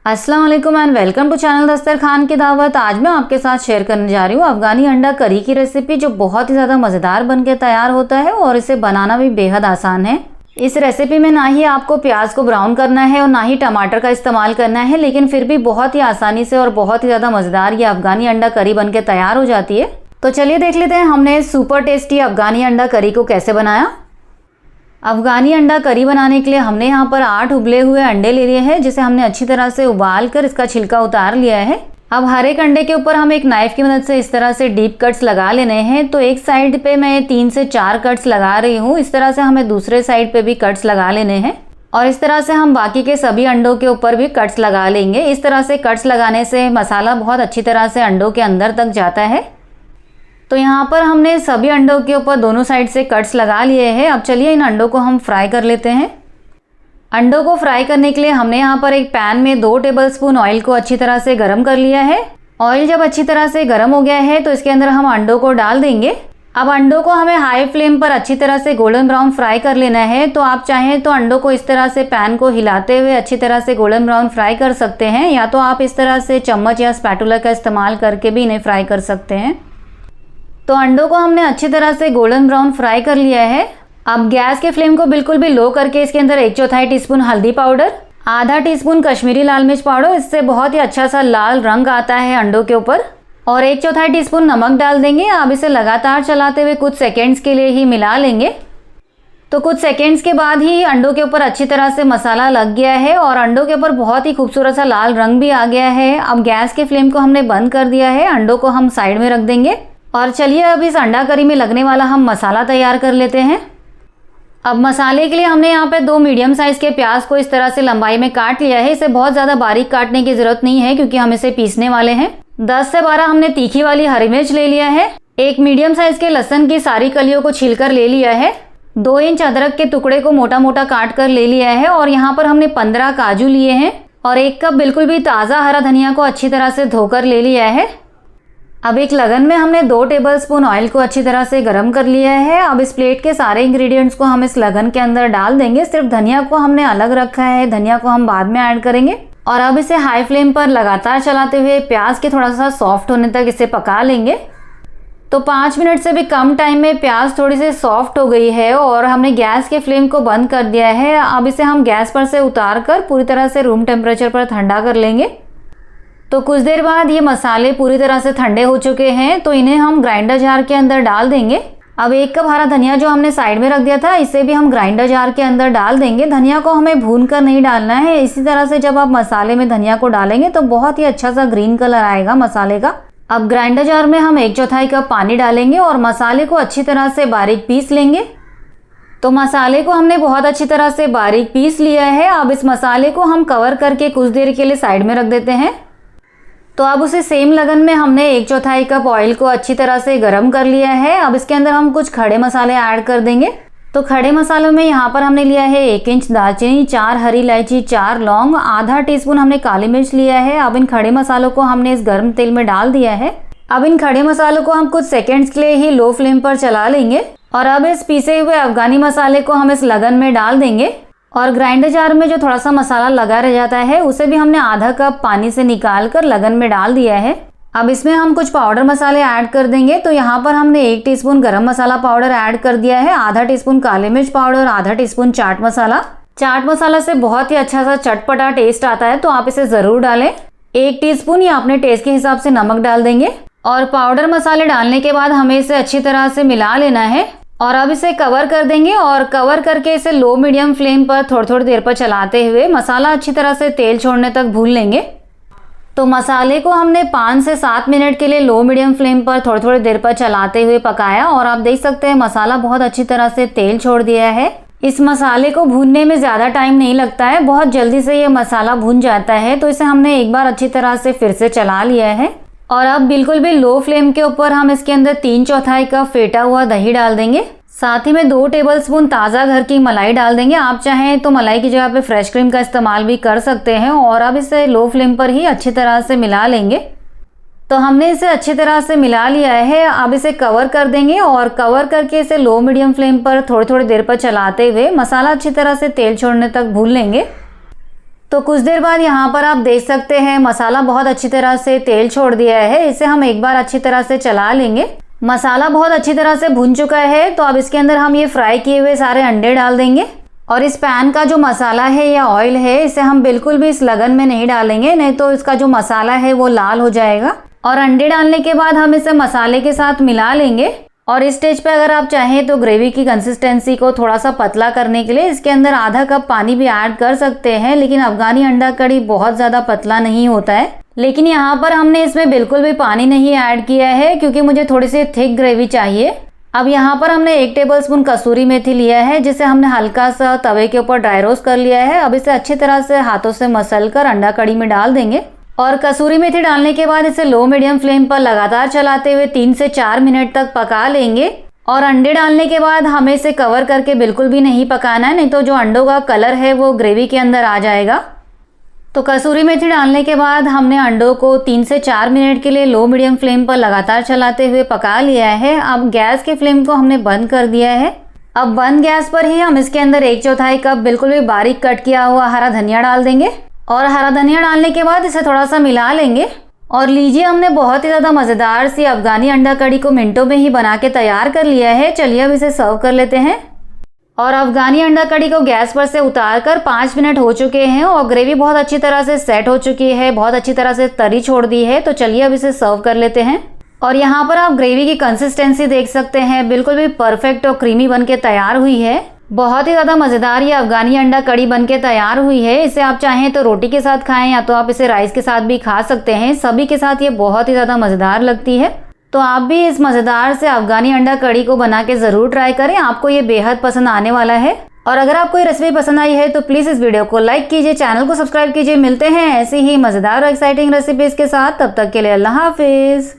अस्सलाम वालेकुम and welcome to channel दस्तरखान की दावत। आज मैं आपके साथ शेयर करने जा रही हूँ अफगानी अंडा करी की रेसिपी, जो बहुत ही ज़्यादा मज़ेदार बनके तैयार होता है और इसे बनाना भी बेहद आसान है। इस रेसिपी में ना ही आपको प्याज को ब्राउन करना है और ना ही टमाटर का इस्तेमाल करना है, लेकिन फिर भी बहुत ही आसानी से और बहुत ही ज़्यादा मज़ेदार ये अफगानी अंडा करी बनके तैयार हो जाती है। तो चलिए देख लेते हैं हमने सुपर टेस्टी अफगानी अंडा करी को कैसे बनाया। अफगानी अंडा करी बनाने के लिए हमने यहाँ पर 8 उबले हुए अंडे ले लिए हैं, जिसे हमने अच्छी तरह से उबाल कर इसका छिलका उतार लिया है। अब हर एक अंडे के ऊपर हम एक नाइफ की मदद से इस तरह से डीप कट्स लगा लेने हैं। तो एक साइड पे मैं 3 से 4 कट्स लगा रही हूँ। इस तरह से हमें दूसरे साइड पे भी कट्स लगा लेने हैं और इस तरह से हम बाकी के सभी अंडों के ऊपर भी कट्स लगा लेंगे। इस तरह से कट्स लगाने से मसाला बहुत अच्छी तरह से अंडों के अंदर तक जाता है। तो यहाँ पर हमने सभी अंडों के ऊपर दोनों साइड से कट्स लगा लिए हैं। अब चलिए इन अंडों को हम फ्राई कर लेते हैं। अंडों को फ्राई करने के लिए हमने यहाँ पर एक पैन में 2 टेबलस्पून ऑयल को अच्छी तरह से गर्म कर लिया है। ऑयल जब अच्छी तरह से गर्म हो गया है तो इसके अंदर हम अंडों को डाल देंगे। अब अंडों को हमें हाई फ्लेम पर अच्छी तरह से गोल्डन ब्राउन फ्राई कर लेना है। तो आप चाहें तो अंडों को इस तरह से पैन को हिलाते हुए अच्छी तरह से गोल्डन ब्राउन फ्राई कर सकते हैं, या तो आप इस तरह से चम्मच या स्पैटुला का इस्तेमाल करके भी इन्हें फ्राई कर सकते हैं। तो अंडों को हमने अच्छी तरह से गोल्डन ब्राउन फ्राई कर लिया है। अब गैस के फ्लेम को बिल्कुल भी लो करके इसके अंदर 1/4 टीस्पून हल्दी पाउडर, आधा टीस्पून कश्मीरी लाल मिर्च पाउडर, इससे बहुत ही अच्छा सा लाल रंग आता है अंडों के ऊपर, और 1/4 टीस्पून नमक डाल देंगे। अब इसे लगातार चलाते हुए कुछ सेकेंड्स के लिए ही मिला लेंगे। तो कुछ सेकेंड्स के बाद ही अंडों के ऊपर अच्छी तरह से मसाला लग गया है और अंडों के ऊपर बहुत ही खूबसूरत सा लाल रंग भी आ गया है। अब गैस के फ्लेम को हमने बंद कर दिया है। अंडों को हम साइड में रख देंगे और चलिए अब इस अंडा करी में लगने वाला हम मसाला तैयार कर लेते हैं। अब मसाले के लिए हमने यहाँ पे 2 मीडियम साइज़ के प्याज को इस तरह से लंबाई में काट लिया है। इसे बहुत ज़्यादा बारीक काटने की ज़रूरत नहीं है क्योंकि हम इसे पीसने वाले हैं। 10 से 12 हमने तीखी वाली हरी मिर्च ले लिया है। 1 मीडियम साइज़ के लहसुन की सारी कलियों को छीलकर ले लिया है। 2 इंच अदरक के टुकड़े को मोटा मोटा काट कर ले लिया है और यहाँ पर हमने 15 काजू लिए हैं और 1 कप बिल्कुल भी ताज़ा हरा धनिया को अच्छी तरह से धोकर ले लिया है। अब एक लगन में हमने 2 टेबलस्पून ऑयल को अच्छी तरह से गर्म कर लिया है। अब इस प्लेट के सारे इंग्रेडिएंट्स को हम इस लगन के अंदर डाल देंगे। सिर्फ धनिया को हमने अलग रखा है, धनिया को हम बाद में ऐड करेंगे। और अब इसे हाई फ्लेम पर लगातार चलाते हुए प्याज के थोड़ा सा सॉफ्ट होने तक इसे पका लेंगे। तो 5 मिनट से भी कम टाइम में प्याज थोड़ी सी सॉफ्ट हो गई है और हमने गैस के फ्लेम को बंद कर दिया है। अब इसे हम गैस पर से उतार कर पूरी तरह से रूम टेम्परेचर पर ठंडा कर लेंगे। तो कुछ देर बाद ये मसाले पूरी तरह से ठंडे हो चुके हैं, तो इन्हें हम ग्राइंडर जार के अंदर डाल देंगे। अब 1 कप हरा धनिया जो हमने साइड में रख दिया था, इसे भी हम ग्राइंडर जार के अंदर डाल देंगे। धनिया को हमें भून कर नहीं डालना है। इसी तरह से जब आप मसाले में धनिया को डालेंगे तो बहुत ही अच्छा सा ग्रीन कलर आएगा मसाले का। अब ग्राइंडर जार में हम 1/4 कप पानी डालेंगे और मसाले को अच्छी तरह से बारीक पीस लेंगे। तो मसाले को हमने बहुत अच्छी तरह से बारीक पीस लिया है। अब इस मसाले को हम कवर करके कुछ देर के लिए साइड में रख देते हैं। तो अब उसे सेम लगन में हमने 1/4 कप ऑयल को अच्छी तरह से गर्म कर लिया है। अब इसके अंदर हम कुछ खड़े मसाले ऐड कर देंगे। तो खड़े मसालों में यहाँ पर हमने लिया है 1 इंच दालचीनी, 4 हरी इलायची, 4 लौंग, आधा टीस्पून हमने काली मिर्च लिया है। अब इन खड़े मसालों को हमने इस गर्म तेल में डाल दिया है। अब इन खड़े मसालों को हम कुछ सेकेंड्स के लिए ही लो फ्लेम पर चला लेंगे और अब इस पीसे हुए अफगानी मसाले को हम इस लगन में डाल देंगे। और ग्राइंडर जार में जो थोड़ा सा मसाला लगा रह जाता है उसे भी हमने आधा कप पानी से निकाल कर लगन में डाल दिया है। अब इसमें हम कुछ पाउडर मसाले ऐड कर देंगे। तो यहाँ पर हमने 1 टीस्पून गरम मसाला पाउडर ऐड कर दिया है, आधा टीस्पून काली मिर्च पाउडर, आधा टीस्पून चाट मसाला। चाट मसाला से बहुत ही अच्छा सा चटपटा टेस्ट आता है, तो आप इसे ज़रूर डालें। 1 टीस्पून या अपने टेस्ट के हिसाब से नमक डाल देंगे और पाउडर मसाले डालने के बाद हमें इसे अच्छी तरह से मिला लेना है। और अब इसे कवर कर देंगे और कवर करके इसे लो मीडियम फ्लेम पर थोड़ी थोड़ी देर पर चलाते हुए मसाला अच्छी तरह से तेल छोड़ने तक भून लेंगे। तो मसाले को हमने 5 से 7 मिनट के लिए लो मीडियम फ्लेम पर थोड़ी थोड़ी देर पर चलाते हुए पकाया और आप देख सकते हैं मसाला बहुत अच्छी तरह से तेल छोड़ दिया है। इस मसाले को भूनने में ज़्यादा टाइम नहीं लगता है, बहुत जल्दी से ये मसाला भून जाता है। तो इसे हमने एक बार अच्छी तरह से फिर से चला लिया है और अब बिल्कुल भी लो फ्लेम के ऊपर हम इसके अंदर 3/4 कप फेटा हुआ दही डाल देंगे। साथ ही में 2 टेबलस्पून ताज़ा घर की मलाई डाल देंगे। आप चाहें तो मलाई की जगह पे फ्रेश क्रीम का इस्तेमाल भी कर सकते हैं। और अब इसे लो फ्लेम पर ही अच्छी तरह से मिला लेंगे। तो हमने इसे अच्छी तरह से मिला लिया है। अब इसे कवर कर देंगे और कवर करके इसे लो मीडियम फ्लेम पर थोड़ी थोड़ी देर पर चलाते हुए मसाला अच्छी तरह से तेल छोड़ने तक भून लेंगे। तो कुछ देर बाद यहाँ पर आप देख सकते हैं मसाला बहुत अच्छी तरह से तेल छोड़ दिया है। इसे हम एक बार अच्छी तरह से चला लेंगे। मसाला बहुत अच्छी तरह से भुन चुका है, तो अब इसके अंदर हम ये फ्राई किए हुए सारे अंडे डाल देंगे। और इस पैन का जो मसाला है या ऑयल है, इसे हम बिल्कुल भी इस लगन में नहीं डालेंगे, नहीं तो इसका जो मसाला है वो लाल हो जाएगा। और अंडे डालने के बाद हम इसे मसाले के साथ मिला लेंगे। और इस स्टेज पे अगर आप चाहें तो ग्रेवी की कंसिस्टेंसी को थोड़ा सा पतला करने के लिए इसके अंदर आधा कप पानी भी ऐड कर सकते हैं, लेकिन अफगानी अंडा कड़ी बहुत ज़्यादा पतला नहीं होता है। लेकिन यहाँ पर हमने इसमें बिल्कुल भी पानी नहीं ऐड किया है, क्योंकि मुझे थोड़ी सी थिक ग्रेवी चाहिए। अब यहाँ पर हमने 1 टेबलस्पून कसूरी मेथी लिया है, जिसे हमने हल्का सा तवे के ऊपर ड्राई रोस्ट कर लिया है। अब इसे अच्छी तरह से हाथों से मसल कर अंडा कड़ी में डाल देंगे। और कसूरी मेथी डालने के बाद इसे लो मीडियम फ्लेम पर लगातार चलाते हुए 3 से 4 मिनट तक पका लेंगे। और अंडे डालने के बाद हमें इसे कवर करके बिल्कुल भी नहीं पकाना है, नहीं तो जो अंडों का कलर है वो ग्रेवी के अंदर आ जाएगा। तो कसूरी मेथी डालने के बाद हमने अंडों को 3 से 4 मिनट के लिए लो मीडियम फ्लेम पर लगातार चलाते हुए पका लिया है। अब गैस के फ्लेम को हमने बंद कर दिया है। अब बंद गैस पर ही हम इसके अंदर 1/4 कप बिल्कुल भी बारीक कट किया हुआ हरा धनिया डाल देंगे। और हरा धनिया डालने के बाद इसे थोड़ा सा मिला लेंगे। और लीजिए, हमने बहुत ही ज़्यादा मज़ेदार सी अफगानी अंडा कड़ी को मिनटों में ही बना के तैयार कर लिया है। चलिए अब इसे सर्व कर लेते हैं। और अफगानी अंडा कड़ी को गैस पर से उतार कर 5 मिनट हो चुके हैं और ग्रेवी बहुत अच्छी तरह से सेट हो चुकी है, बहुत अच्छी तरह से तरी छोड़ दी है। तो चलिए अब इसे सर्व कर लेते हैं। और यहाँ पर आप ग्रेवी की कंसिस्टेंसी देख सकते हैं, बिल्कुल भी परफेक्ट और क्रीमी बन के तैयार हुई है। बहुत ही ज़्यादा मज़ेदार ये अफगानी अंडा कड़ी बन के तैयार हुई है। इसे आप चाहें तो रोटी के साथ खाएं या तो आप इसे राइस के साथ भी खा सकते हैं। सभी के साथ ये बहुत ही ज़्यादा मज़ेदार लगती है। तो आप भी इस मज़ेदार से अफगानी अंडा कड़ी को बना के ज़रूर ट्राई करें, आपको ये बेहद पसंद आने वाला है। और अगर आपको ये रेसिपी पसंद आई है तो प्लीज़ इस वीडियो को लाइक कीजिए, चैनल को सब्सक्राइब कीजिए। मिलते हैं ऐसी ही मज़ेदार और एक्साइटिंग रेसिपीज़ के साथ, तब तक के लिए अल्लाह हाफिज़।